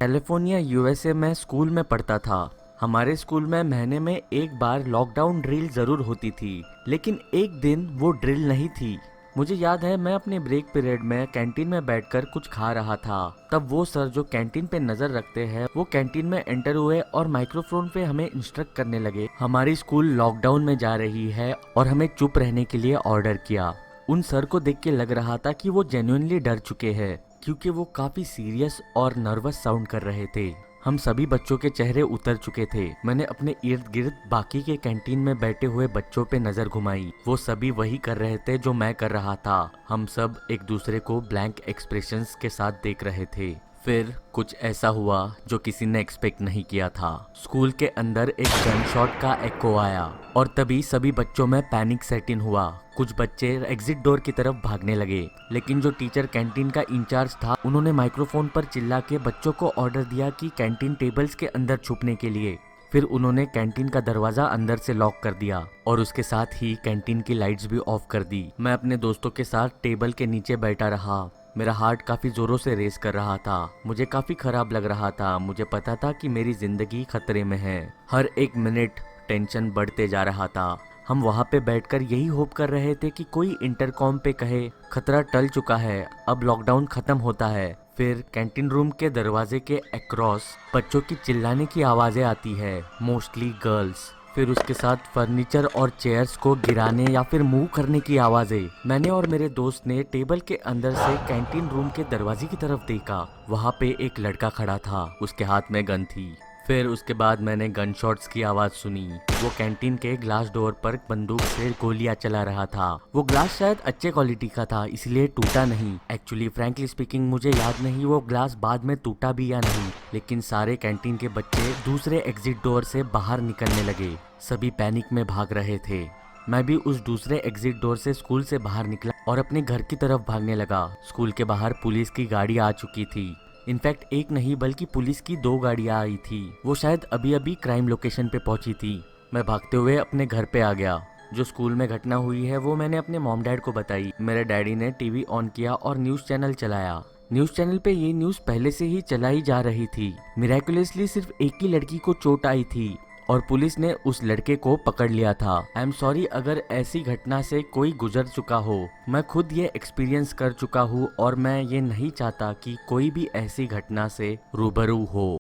California USA में school में पढ़ता था। हमारे स्कूल में महीने में एक बार लॉकडाउन ड्रिल जरूर होती थी, लेकिन एक दिन वो ड्रिल नहीं थी। मुझे याद है मैं अपने ब्रेक पीरियड में कैंटीन में बैठकर कुछ खा रहा था। तब वो सर जो कैंटीन पे नजर रखते हैं वो कैंटीन में एंटर हुए और माइक्रोफोन पे हमें इंस्ट्रक्ट करने लगे। हमारी स्कूल लॉकडाउन में जा रही है और हमें चुप रहने के लिए ऑर्डर किया। उन सर को देख के लग रहा था कि वो जेन्युइनली डर चुके हैं, क्योंकि वो काफी सीरियस और नर्वस साउंड कर रहे थे। हम सभी बच्चों के चेहरे उतर चुके थे। मैंने अपने इर्द गिर्द बाकी के कैंटीन में बैठे हुए बच्चों पे नजर घुमाई। वो सभी वही कर रहे थे जो मैं कर रहा था। हम सब एक दूसरे को ब्लैंक एक्सप्रेशंस के साथ देख रहे थे। फिर कुछ ऐसा हुआ जो किसी ने एक्सपेक्ट नहीं किया था। स्कूल के अंदर एक गन शॉट का एको आया और तभी सभी बच्चों में पैनिक सेट इन हुआ। कुछ बच्चे एग्जिट डोर की तरफ भागने लगे, लेकिन जो टीचर कैंटीन का इंचार्ज था उन्होंने माइक्रोफोन पर चिल्ला के बच्चों को ऑर्डर दिया कि कैंटीन टेबल्स के अंदर छुपने के लिए। फिर उन्होंने कैंटीन का दरवाजा अंदर से लॉक कर दिया और उसके साथ ही कैंटीन की लाइट्स भी ऑफ कर दी। मैं अपने दोस्तों के साथ टेबल के नीचे बैठा रहा। मेरा हार्ट काफी जोरों से रेस कर रहा था। मुझे काफी खराब लग रहा था। मुझे पता था कि मेरी जिंदगी खतरे में है। हर एक मिनट टेंशन बढ़ते जा रहा था। हम वहाँ पे बैठकर यही होप कर रहे थे कि कोई इंटरकॉम पे कहे खतरा टल चुका है, अब लॉकडाउन खत्म होता है। फिर कैंटीन रूम के दरवाजे के अक्रॉस बच्चों की चिल्लाने की आवाजें आती है, मोस्टली गर्ल्स। फिर उसके साथ फर्नीचर और चेयर्स को गिराने या फिर मूव करने की आवाजें। मैंने और मेरे दोस्त ने टेबल के अंदर से कैंटीन रूम के दरवाजे की तरफ देखा। वहाँ पे एक लड़का खड़ा था, उसके हाथ में गन थी। फिर उसके बाद मैंने गन शॉट्स की आवाज सुनी। वो कैंटीन के ग्लास डोर पर बंदूक से गोलियां चला रहा था। वो ग्लास शायद अच्छे क्वालिटी का था, इसलिए टूटा नहीं। एक्चुअली फ्रैंकली स्पीकिंग मुझे याद नहीं वो ग्लास बाद में टूटा भी या नहीं, लेकिन सारे कैंटीन के बच्चे दूसरे एग्जिट डोर से बाहर निकलने लगे। सभी पैनिक में भाग रहे थे। मैं भी उस दूसरे एग्जिट डोर से स्कूल से बाहर निकला और अपने घर की तरफ भागने लगा। स्कूल के बाहर पुलिस की गाड़ी आ चुकी थी। इनफैक्ट एक नहीं बल्कि पुलिस की 2 गाड़ियां आई थी। वो शायद अभी अभी क्राइम लोकेशन पे पहुंची थी। मैं भागते हुए अपने घर पे आ गया। जो स्कूल में घटना हुई है वो मैंने अपने मॉम डैड को बताई। मेरे डैडी ने टीवी ऑन किया और न्यूज चैनल चलाया। न्यूज चैनल पे ये न्यूज पहले से ही चलाई जा रही थी। मिराकुलसली सिर्फ एक ही लड़की को चोट आई थी और पुलिस ने उस लड़के को पकड़ लिया था। आई एम सॉरी अगर ऐसी घटना से कोई गुजर चुका हो। मैं खुद ये एक्सपीरियंस कर चुका हूँ और मैं ये नहीं चाहता कि कोई भी ऐसी घटना से रूबरू हो।